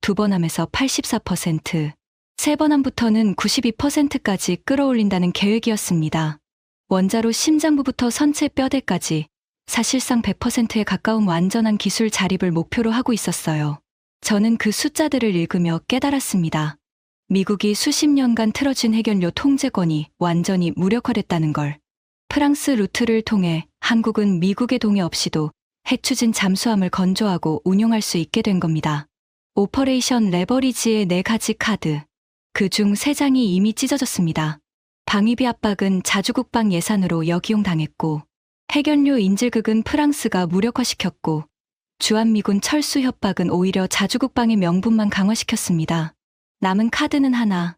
두 번 함에서 84%, 세 번 함부터는 92%까지 끌어올린다는 계획이었습니다. 원자로 심장부부터 선체 뼈대까지 사실상 100%에 가까운 완전한 기술 자립을 목표로 하고 있었어요. 저는 그 숫자들을 읽으며 깨달았습니다. 미국이 수십 년간 틀어준 해결료 통제권이 완전히 무력화됐다는 걸. 프랑스 루트를 통해 한국은 미국의 동의 없이도 핵추진 잠수함을 건조하고 운용할 수 있게 된 겁니다. 오퍼레이션 레버리지의 4가지 카드. 그중 3장이 이미 찢어졌습니다. 방위비 압박은 자주국방 예산으로 역이용당했고, 해견료 인질극은 프랑스가 무력화시켰고, 주한미군 철수 협박은 오히려 자주국방의 명분만 강화시켰습니다. 남은 카드는 하나,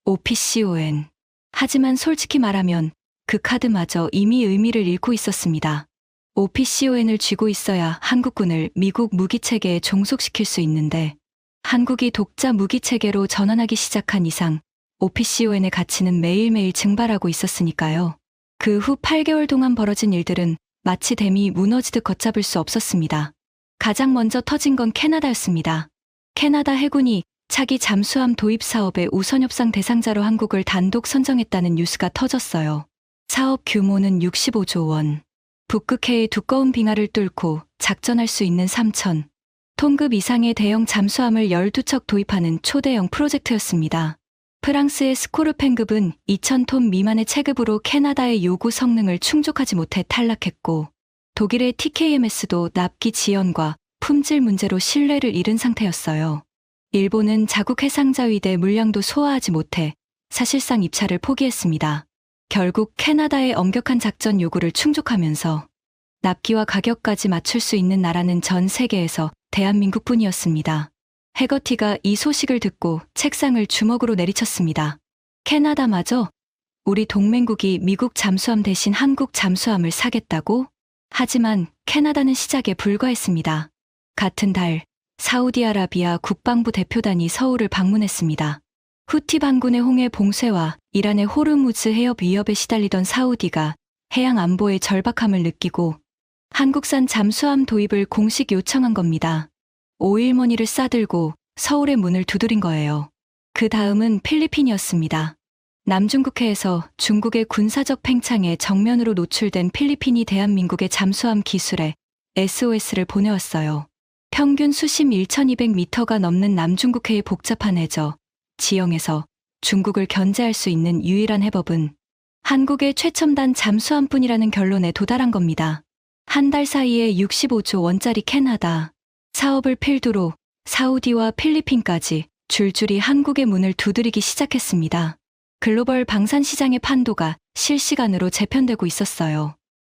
OPCON. 하지만 솔직히 말하면 그 카드마저 이미 의미를 잃고 있었습니다. OPCON을 쥐고 있어야 한국군을 미국 무기체계에 종속시킬 수 있는데, 한국이 독자 무기체계로 전환하기 시작한 이상 OPCON의 가치는 매일매일 증발하고 있었으니까요. 그 후 8개월 동안 벌어진 일들은 마치 댐이 무너지듯 걷잡을 수 없었습니다. 가장 먼저 터진 건 캐나다였습니다. 캐나다 해군이 차기 잠수함 도입 사업의 우선 협상 대상자로 한국을 단독 선정했다는 뉴스가 터졌어요. 사업 규모는 65조 원. 북극해의 두꺼운 빙하를 뚫고 작전할 수 있는 3,000 톤급 이상의 대형 잠수함을 12척 도입하는 초대형 프로젝트였습니다. 프랑스의 스코르펜급은 2,000톤 미만의 체급으로 캐나다의 요구 성능을 충족하지 못해 탈락했고, 독일의 TKMS도 납기 지연과 품질 문제로 신뢰를 잃은 상태였어요. 일본은 자국 해상자위대 물량도 소화하지 못해 사실상 입찰을 포기했습니다. 결국 캐나다의 엄격한 작전 요구를 충족하면서 납기와 가격까지 맞출 수 있는 나라는 전 세계에서 대한민국뿐이었습니다. 해거티가 이 소식을 듣고 책상을 주먹으로 내리쳤습니다. 캐나다마저 우리 동맹국이 미국 잠수함 대신 한국 잠수함을 사겠다고? 하지만 캐나다는 시작에 불과했습니다. 같은 달 사우디아라비아 국방부 대표단이 서울을 방문했습니다. 후티 반군의 홍해 봉쇄와 이란의 호르무즈 해협 위협에 시달리던 사우디가 해양 안보의 절박함을 느끼고 한국산 잠수함 도입을 공식 요청한 겁니다. 오일머니를 싸들고 서울의 문을 두드린 거예요. 그 다음은 필리핀이었습니다. 남중국해에서 중국의 군사적 팽창에 정면으로 노출된 필리핀이 대한민국의 잠수함 기술에 SOS를 보내왔어요. 평균 수심 1,200m가 넘는 남중국해의 복잡한 해저, 지형에서 중국을 견제할 수 있는 유일한 해법은 한국의 최첨단 잠수함뿐이라는 결론에 도달한 겁니다. 한 달 사이에 65조 원짜리 캐나다 사업을 필두로 사우디와 필리핀까지 줄줄이 한국의 문을 두드리기 시작했습니다. 글로벌 방산 시장의 판도가 실시간으로 재편되고 있었어요.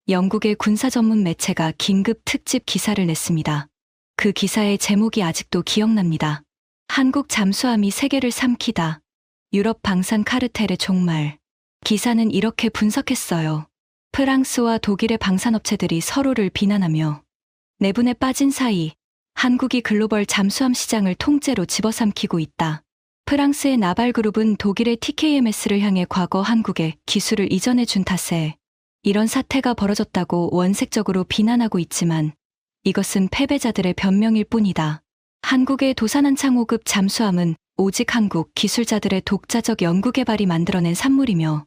영국의 군사 전문 매체가 긴급 특집 기사를 냈습니다. 그 기사의 제목이 아직도 기억납니다. 한국 잠수함이 세계를 삼키다. 유럽 방산 카르텔의 종말. 기사는 이렇게 분석했어요. 프랑스와 독일의 방산업체들이 서로를 비난하며 내분에 빠진 사이 한국이 글로벌 잠수함 시장을 통째로 집어삼키고 있다. 프랑스의 나발그룹은 독일의 TKMS를 향해 과거 한국에 기술을 이전해 준 탓에 이런 사태가 벌어졌다고 원색적으로 비난하고 있지만 이것은 패배자들의 변명일 뿐이다. 한국의 도산한창 5급 잠수함은 오직 한국 기술자들의 독자적 연구개발이 만들어낸 산물이며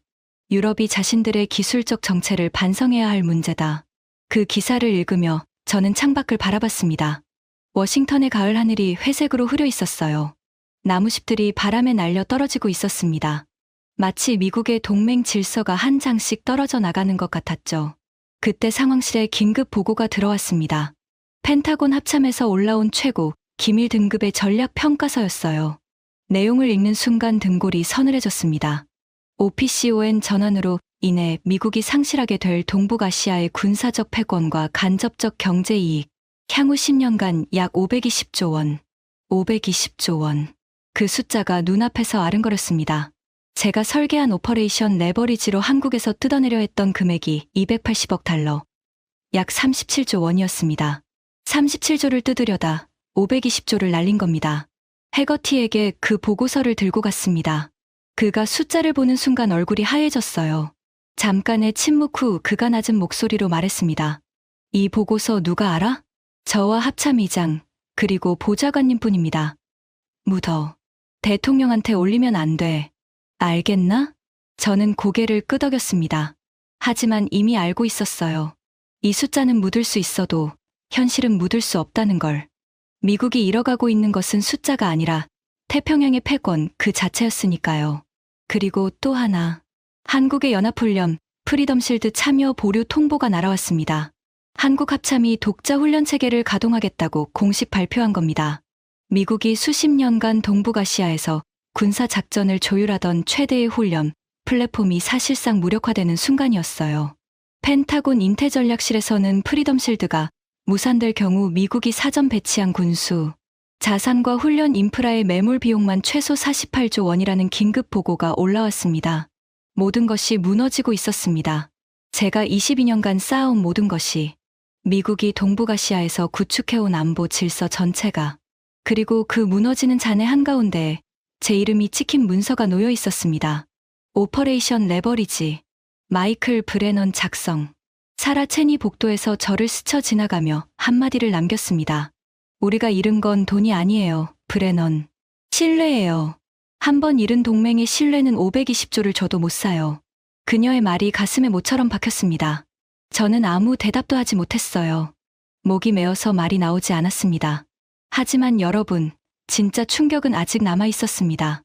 유럽이 자신들의 기술적 정체를 반성해야 할 문제다. 그 기사를 읽으며 저는 창밖을 바라봤습니다. 워싱턴의 가을 하늘이 회색으로 흐려 있었어요. 나무숲들이 바람에 날려 떨어지고 있었습니다. 마치 미국의 동맹 질서가 한 장씩 떨어져 나가는 것 같았죠. 그때 상황실에 긴급 보고가 들어왔습니다. 펜타곤 합참에서 올라온 최고 기밀 등급의 전략 평가서였어요. 내용을 읽는 순간 등골이 서늘해졌습니다. OPCON 전환으로 인해 미국이 상실하게 될 동북아시아의 군사적 패권과 간접적 경제 이익, 향후 10년간 약 520조 원. 520조 원. 그 숫자가 눈앞에서 아른거렸습니다. 제가 설계한 오퍼레이션 레버리지로 한국에서 뜯어내려 했던 금액이 280억 달러, 약 37조 원이었습니다. 37조를 뜯으려다 520조를 날린 겁니다. 해거티에게 그 보고서를 들고 갔습니다. 그가 숫자를 보는 순간 얼굴이 하얘졌어요. 잠깐의 침묵 후 그가 낮은 목소리로 말했습니다. 이 보고서 누가 알아? 저와 합참의장, 그리고 보좌관님뿐입니다. 묻어. 대통령한테 올리면 안 돼. 알겠나? 저는 고개를 끄덕였습니다. 하지만 이미 알고 있었어요. 이 숫자는 묻을 수 있어도 현실은 묻을 수 없다는 걸. 미국이 잃어가고 있는 것은 숫자가 아니라 태평양의 패권 그 자체였으니까요. 그리고 또 하나. 한국의 연합훈련, 프리덤실드 참여 보류 통보가 날아왔습니다. 한국 합참이 독자 훈련 체계를 가동하겠다고 공식 발표한 겁니다. 미국이 수십 년간 동북아시아에서 군사 작전을 조율하던 최대의 훈련, 플랫폼이 사실상 무력화되는 순간이었어요. 펜타곤 인태전략실에서는 프리덤실드가 무산될 경우 미국이 사전 배치한 군수, 자산과 훈련 인프라의 매몰 비용만 최소 48조 원이라는 긴급 보고가 올라왔습니다. 모든 것이 무너지고 있었습니다. 제가 22년간 쌓아온 모든 것이, 미국이 동북아시아에서 구축해온 안보 질서 전체가, 그리고 그 무너지는 잔해 한가운데에 제 이름이 찍힌 문서가 놓여 있었습니다. 오퍼레이션 레버리지, 마이클 브레넌 작성. 사라 체니 복도에서 저를 스쳐 지나가며 한마디를 남겼습니다. 우리가 잃은 건 돈이 아니에요, 브레넌. 신뢰예요. 한 번 잃은 동맹의 신뢰는 520조를 줘도 못 사요. 그녀의 말이 가슴에 못처럼 박혔습니다. 저는 아무 대답도 하지 못했어요. 목이 메어서 말이 나오지 않았습니다. 하지만 여러분, 진짜 충격은 아직 남아 있었습니다.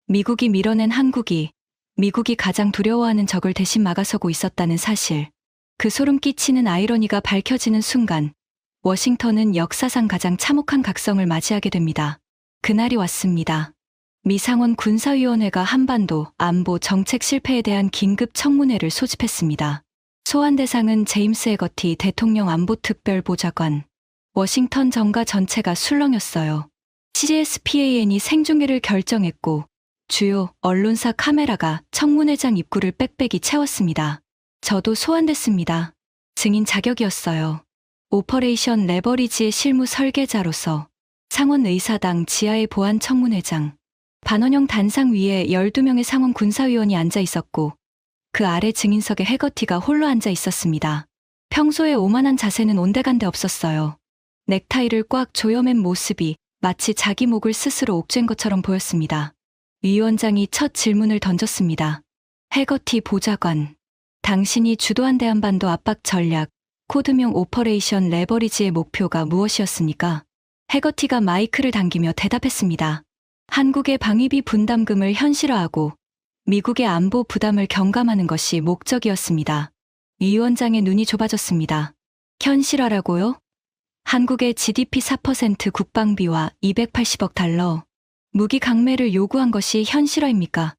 미국이 밀어낸 한국이, 미국이 가장 두려워하는 적을 대신 막아서고 있었다는 사실. 그 소름 끼치는 아이러니가 밝혀지는 순간, 워싱턴은 역사상 가장 참혹한 각성을 맞이하게 됩니다. 그날이 왔습니다. 미상원 군사위원회가 한반도 안보 정책 실패에 대한 긴급 청문회를 소집했습니다. 소환 대상은 제임스 해거티 대통령 안보특별보좌관. 워싱턴 정가 전체가 술렁였어요. CSPAN이 생중계를 결정했고 주요 언론사 카메라가 청문회장 입구를 빽빽이 채웠습니다. 저도 소환됐습니다. 증인 자격이었어요. 오퍼레이션 레버리지의 실무 설계자로서 상원 의사당 지하의 보안 청문회장. 반원형 단상 위에 12명의 상원 군사위원이 앉아 있었고 그 아래 증인석에 해거티가 홀로 앉아 있었습니다. 평소에 오만한 자세는 온데간데 없었어요. 넥타이를 꽉 조여맨 모습이 마치 자기 목을 스스로 옥죄인 것처럼 보였습니다. 위원장이 첫 질문을 던졌습니다. 해거티 보좌관, 당신이 주도한 대한반도 압박 전략, 코드명 오퍼레이션 레버리지의 목표가 무엇이었습니까? 해거티가 마이크를 당기며 대답했습니다. 한국의 방위비 분담금을 현실화하고 미국의 안보 부담을 경감하는 것이 목적이었습니다. 위원장의 눈이 좁아졌습니다. 현실화라고요? 한국의 GDP 4% 국방비와 280억 달러, 무기 강매를 요구한 것이 현실화입니까?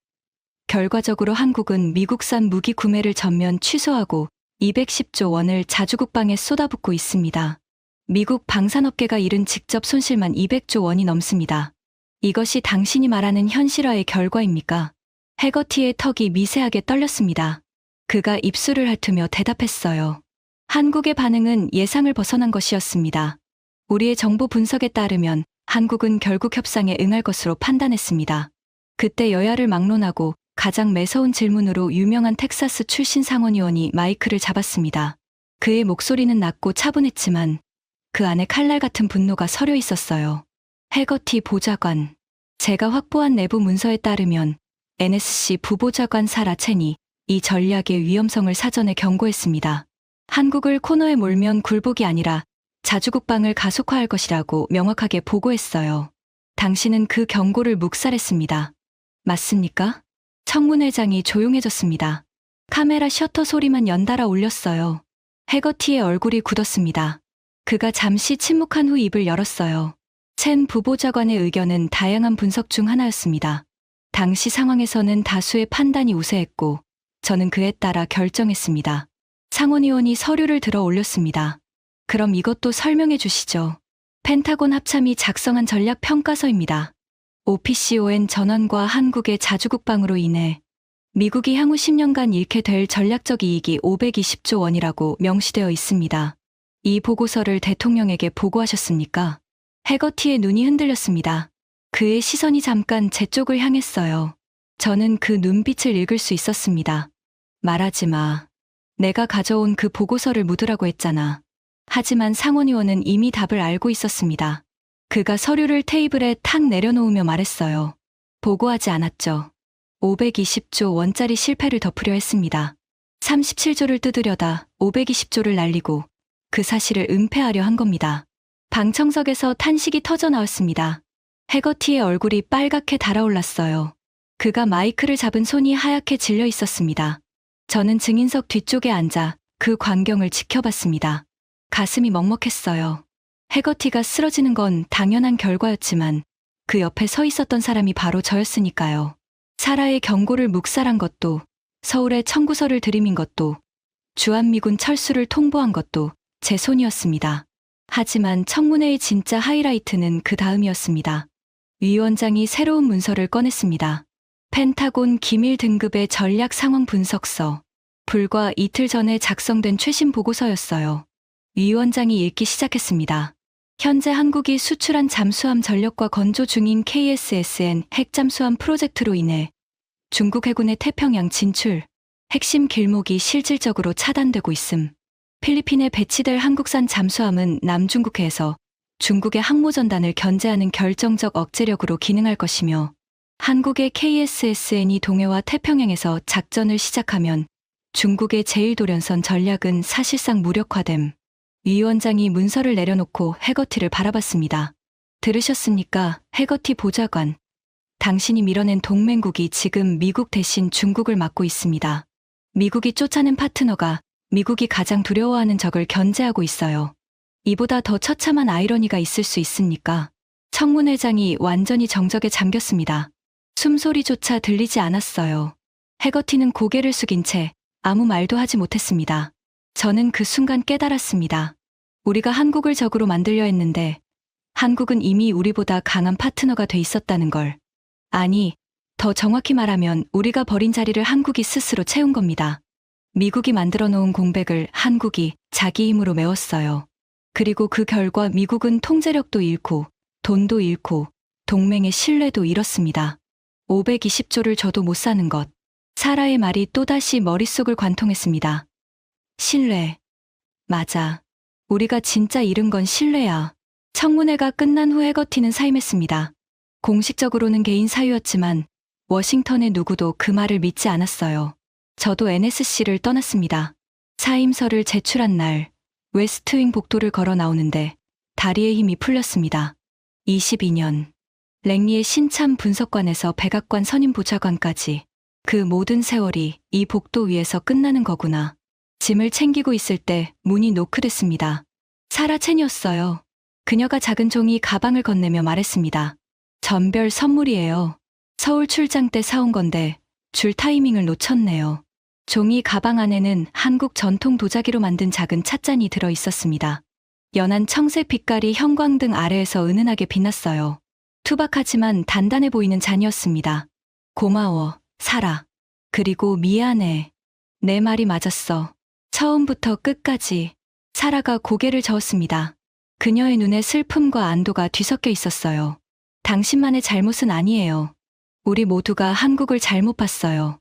결과적으로 한국은 미국산 무기 구매를 전면 취소하고 210조 원을 자주국방에 쏟아붓고 있습니다. 미국 방산업계가 잃은 직접 손실만 200조 원이 넘습니다. 이것이 당신이 말하는 현실화의 결과입니까? 해거티의 턱이 미세하게 떨렸습니다. 그가 입술을 핥으며 대답했어요. 한국의 반응은 예상을 벗어난 것이었습니다. 우리의 정보 분석에 따르면 한국은 결국 협상에 응할 것으로 판단했습니다. 그때 여야를 막론하고 가장 매서운 질문으로 유명한 텍사스 출신 상원의원이 마이크를 잡았습니다. 그의 목소리는 낮고 차분했지만 그 안에 칼날 같은 분노가 서려 있었어요. 해거티 보좌관. 제가 확보한 내부 문서에 따르면 NSC 부보좌관 사라 첸이 이 전략의 위험성을 사전에 경고했습니다. 한국을 코너에 몰면 굴복이 아니라 자주국방을 가속화할 것이라고 명확하게 보고했어요. 당신은 그 경고를 묵살했습니다. 맞습니까? 청문회장이 조용해졌습니다. 카메라 셔터 소리만 연달아 울렸어요. 해거티의 얼굴이 굳었습니다. 그가 잠시 침묵한 후 입을 열었어요. 첸 부보좌관의 의견은 다양한 분석 중 하나였습니다. 당시 상황에서는 다수의 판단이 우세했고 저는 그에 따라 결정했습니다. 상원의원이 서류를 들어 올렸습니다. 그럼 이것도 설명해 주시죠. 펜타곤 합참이 작성한 전략평가서입니다. OPCON 전환과 한국의 자주국방으로 인해 미국이 향후 10년간 잃게 될 전략적 이익이 520조 원이라고 명시되어 있습니다. 이 보고서를 대통령에게 보고하셨습니까? 해거티의 눈이 흔들렸습니다. 그의 시선이 잠깐 제 쪽을 향했어요. 저는 그 눈빛을 읽을 수 있었습니다. 말하지 마. 내가 가져온 그 보고서를 묻으라고 했잖아. 하지만 상원의원은 이미 답을 알고 있었습니다. 그가 서류를 테이블에 탁 내려놓으며 말했어요. 보고하지 않았죠. 520조 원짜리 실패를 덮으려 했습니다. 37조를 뜯으려다 520조를 날리고 그 사실을 은폐하려 한 겁니다. 방청석에서 탄식이 터져 나왔습니다. 해거티의 얼굴이 빨갛게 달아올랐어요. 그가 마이크를 잡은 손이 하얗게 질려 있었습니다. 저는 증인석 뒤쪽에 앉아 그 광경을 지켜봤습니다. 가슴이 먹먹했어요. 해거티가 쓰러지는 건 당연한 결과였지만 그 옆에 서 있었던 사람이 바로 저였으니까요. 사라의 경고를 묵살한 것도, 서울에 청구서를 들이민 것도, 주한미군 철수를 통보한 것도 제 손이었습니다. 하지만 청문회의 진짜 하이라이트는 그 다음이었습니다. 위원장이 새로운 문서를 꺼냈습니다. 펜타곤 기밀 등급의 전략 상황 분석서. 불과 이틀 전에 작성된 최신 보고서였어요. 위원장이 읽기 시작했습니다. 현재 한국이 수출한 잠수함 전력과 건조 중인 KSSN 핵잠수함 프로젝트로 인해 중국 해군의 태평양 진출, 핵심 길목이 실질적으로 차단되고 있음. 필리핀에 배치될 한국산 잠수함은 남중국해에서 중국의 항모전단을 견제하는 결정적 억제력으로 기능할 것이며 한국의 KSSN이 동해와 태평양에서 작전을 시작하면 중국의 제1도련선 전략은 사실상 무력화됨. 위원장이 문서를 내려놓고 해거티를 바라봤습니다. 들으셨습니까? 해거티 보좌관. 당신이 밀어낸 동맹국이 지금 미국 대신 중국을 맡고 있습니다. 미국이 쫓아낸 파트너가 미국이 가장 두려워하는 적을 견제하고 있어요. 이보다 더 처참한 아이러니가 있을 수 있습니까? 청문회장이 완전히 정적에 잠겼습니다. 숨소리조차 들리지 않았어요. 해거티는 고개를 숙인 채 아무 말도 하지 못했습니다. 저는 그 순간 깨달았습니다. 우리가 한국을 적으로 만들려 했는데 한국은 이미 우리보다 강한 파트너가 돼 있었다는 걸. 아니, 더 정확히 말하면 우리가 버린 자리를 한국이 스스로 채운 겁니다. 미국이 만들어 놓은 공백을 한국이 자기 힘으로 메웠어요. 그리고 그 결과 미국은 통제력도 잃고 돈도 잃고 동맹의 신뢰도 잃었습니다. 520조를 줘도 못 사는 것. 사라의 말이 또다시 머릿속을 관통했습니다. 신뢰. 맞아. 우리가 진짜 잃은 건 신뢰야. 청문회가 끝난 후 해거티는 사임했습니다. 공식적으로는 개인 사유였지만 워싱턴의 누구도 그 말을 믿지 않았어요. 저도 NSC를 떠났습니다. 사임서를 제출한 날 웨스트윙 복도를 걸어 나오는데 다리에 힘이 풀렸습니다. 22년. 랭리의 신참 분석관에서 백악관 선임 보좌관까지 그 모든 세월이 이 복도 위에서 끝나는 거구나. 짐을 챙기고 있을 때 문이 노크됐습니다. 사라 첸이었어요. 그녀가 작은 종이 가방을 건네며 말했습니다. 전별 선물이에요. 서울 출장 때 사온 건데 줄 타이밍을 놓쳤네요. 종이 가방 안에는 한국 전통 도자기로 만든 작은 찻잔이 들어 있었습니다. 연한 청색 빛깔이 형광등 아래에서 은은하게 빛났어요. 투박하지만 단단해 보이는 잔이었습니다. 고마워, 사라. 그리고 미안해. 내 말이 맞았어. 처음부터 끝까지. 사라가 고개를 저었습니다. 그녀의 눈에 슬픔과 안도가 뒤섞여 있었어요. 당신만의 잘못은 아니에요. 우리 모두가 한국을 잘못 봤어요.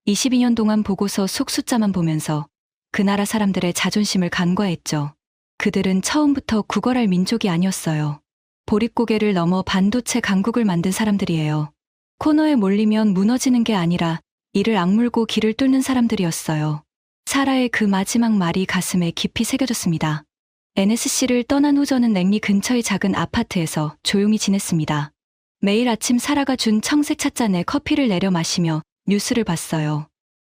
22년 동안 보고서 속숫자만 보면서 그 나라 사람들의 자존심을 간과했죠. 그들은 처음부터 구걸할 민족이 아니었어요. 보릿고개를 넘어 반도체 강국을 만든 사람들이에요. 코너에 몰리면 무너지는 게 아니라 이를 악물고 길을 뚫는 사람들이었어요. 사라의 그 마지막 말이 가슴에 깊이 새겨졌습니다. NSC를 떠난 후 저는 랭리 근처의 작은 아파트에서 조용히 지냈습니다. 매일 아침 사라가 준 청색 찻잔에 커피를 내려 마시며 뉴스를 봤어요.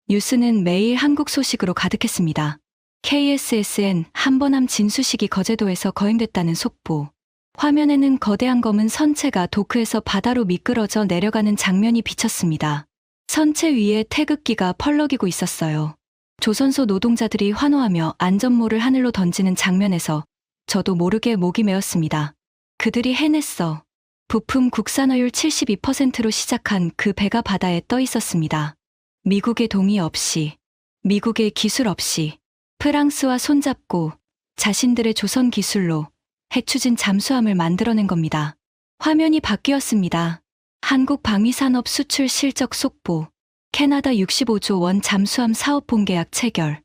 뉴스는 매일 한국 소식으로 가득했습니다. KSSN 한번함 진수식이 거제도에서 거행됐다는 속보. 화면에는 거대한 검은 선체가 도크에서 바다로 미끄러져 내려가는 장면이 비쳤습니다. 선체 위에 태극기가 펄럭이고 있었어요. 조선소 노동자들이 환호하며 안전모를 하늘로 던지는 장면에서 저도 모르게 목이 메었습니다. 그들이 해냈어. 부품 국산화율 72%로 시작한 그 배가 바다에 떠 있었습니다. 미국의 동의 없이, 미국의 기술 없이, 프랑스와 손잡고 자신들의 조선 기술로 해추진 잠수함을 만들어낸 겁니다. 화면이 바뀌었습니다. 한국 방위산업 수출 실적 속보. 캐나다 65조 원 잠수함 사업 본계약 체결.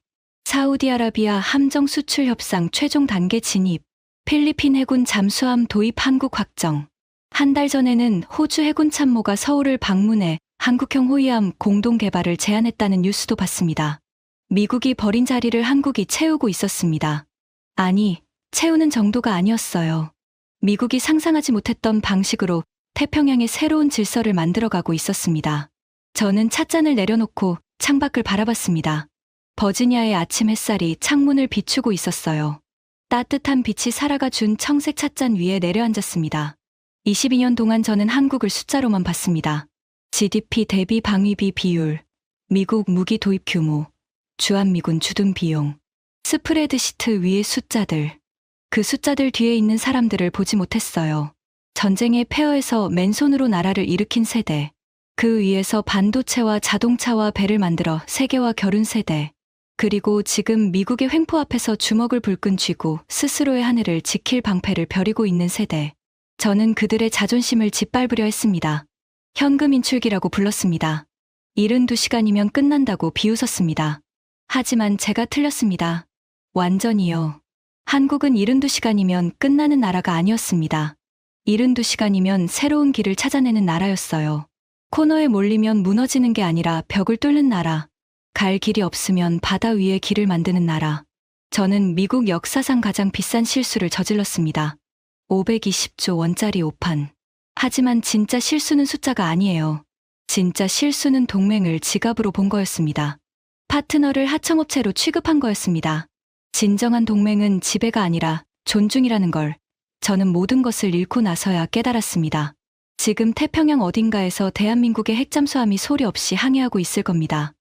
사우디아라비아 함정 수출 협상 최종 단계 진입. 필리핀 해군 잠수함 도입 한국 확정. 한 달 전에는 호주 해군 참모가 서울을 방문해 한국형 호위함 공동 개발을 제안했다는 뉴스도 봤습니다. 미국이 버린 자리를 한국이 채우고 있었습니다. 아니, 채우는 정도가 아니었어요. 미국이 상상하지 못했던 방식으로 태평양의 새로운 질서를 만들어가고 있었습니다. 저는 찻잔을 내려놓고 창밖을 바라봤습니다. 버지니아의 아침 햇살이 창문을 비추고 있었어요. 따뜻한 빛이 사라가 준 청색 찻잔 위에 내려앉았습니다. 22년 동안 저는 한국을 숫자로만 봤습니다. GDP 대비 방위비 비율, 미국 무기 도입 규모, 주한미군 주둔 비용, 스프레드시트 위의 숫자들. 그 숫자들 뒤에 있는 사람들을 보지 못했어요. 전쟁의 폐허에서 맨손으로 나라를 일으킨 세대. 그 위에서 반도체와 자동차와 배를 만들어 세계와 겨룬 세대. 그리고 지금 미국의 횡포 앞에서 주먹을 불끈 쥐고 스스로의 하늘을 지킬 방패를 벼리고 있는 세대. 저는 그들의 자존심을 짓밟으려 했습니다. 현금 인출기라고 불렀습니다. 72시간이면 끝난다고 비웃었습니다. 하지만 제가 틀렸습니다. 완전히요. 한국은 72시간이면 끝나는 나라가 아니었습니다. 72시간이면 새로운 길을 찾아내는 나라였어요. 코너에 몰리면 무너지는 게 아니라 벽을 뚫는 나라. 갈 길이 없으면 바다 위에 길을 만드는 나라. 저는 미국 역사상 가장 비싼 실수를 저질렀습니다. 520조 원짜리 오판. 하지만 진짜 실수는 숫자가 아니에요. 진짜 실수는 동맹을 지갑으로 본 거였습니다. 파트너를 하청업체로 취급한 거였습니다. 진정한 동맹은 지배가 아니라 존중이라는 걸 저는 모든 것을 잃고 나서야 깨달았습니다. 지금 태평양 어딘가에서 대한민국의 핵잠수함이 소리 없이 항해하고 있을 겁니다.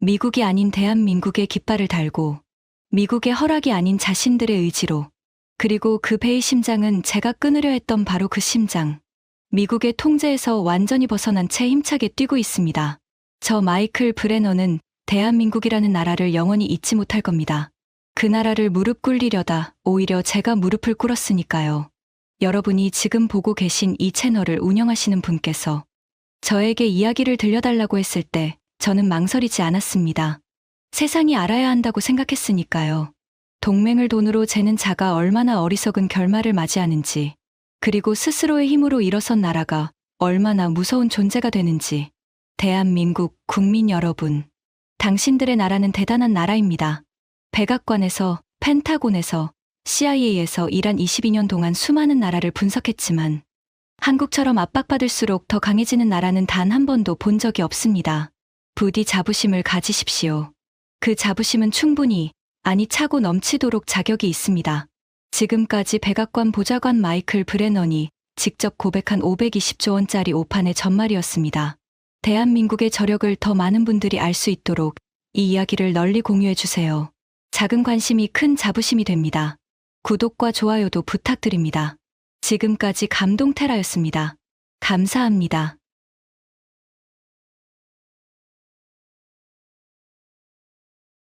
미국이 아닌 대한민국의 깃발을 달고, 미국의 허락이 아닌 자신들의 의지로. 그리고 그 배의 심장은 제가 끊으려 했던 바로 그 심장. 미국의 통제에서 완전히 벗어난 채 힘차게 뛰고 있습니다. 저 마이클 브레너는 대한민국이라는 나라를 영원히 잊지 못할 겁니다. 그 나라를 무릎 꿇리려다 오히려 제가 무릎을 꿇었으니까요. 여러분이 지금 보고 계신 이 채널을 운영하시는 분께서 저에게 이야기를 들려달라고 했을 때 저는 망설이지 않았습니다. 세상이 알아야 한다고 생각했으니까요. 동맹을 돈으로 재는 자가 얼마나 어리석은 결말을 맞이하는지, 그리고 스스로의 힘으로 일어선 나라가 얼마나 무서운 존재가 되는지. 대한민국 국민 여러분, 당신들의 나라는 대단한 나라입니다. 백악관에서, 펜타곤에서, CIA에서 일한 22년 동안 수많은 나라를 분석했지만 한국처럼 압박받을수록 더 강해지는 나라는 단 한 번도 본 적이 없습니다. 부디 자부심을 가지십시오. 그 자부심은 충분히, 아니 차고 넘치도록 자격이 있습니다. 지금까지 백악관 보좌관 마이클 브레넌이 직접 고백한 520조 원짜리 오판의 전말이었습니다. 대한민국의 저력을 더 많은 분들이 알 수 있도록 이 이야기를 널리 공유해 주세요. 작은 관심이 큰 자부심이 됩니다. 구독과 좋아요도 부탁드립니다. 지금까지 감동테라였습니다. 감사합니다.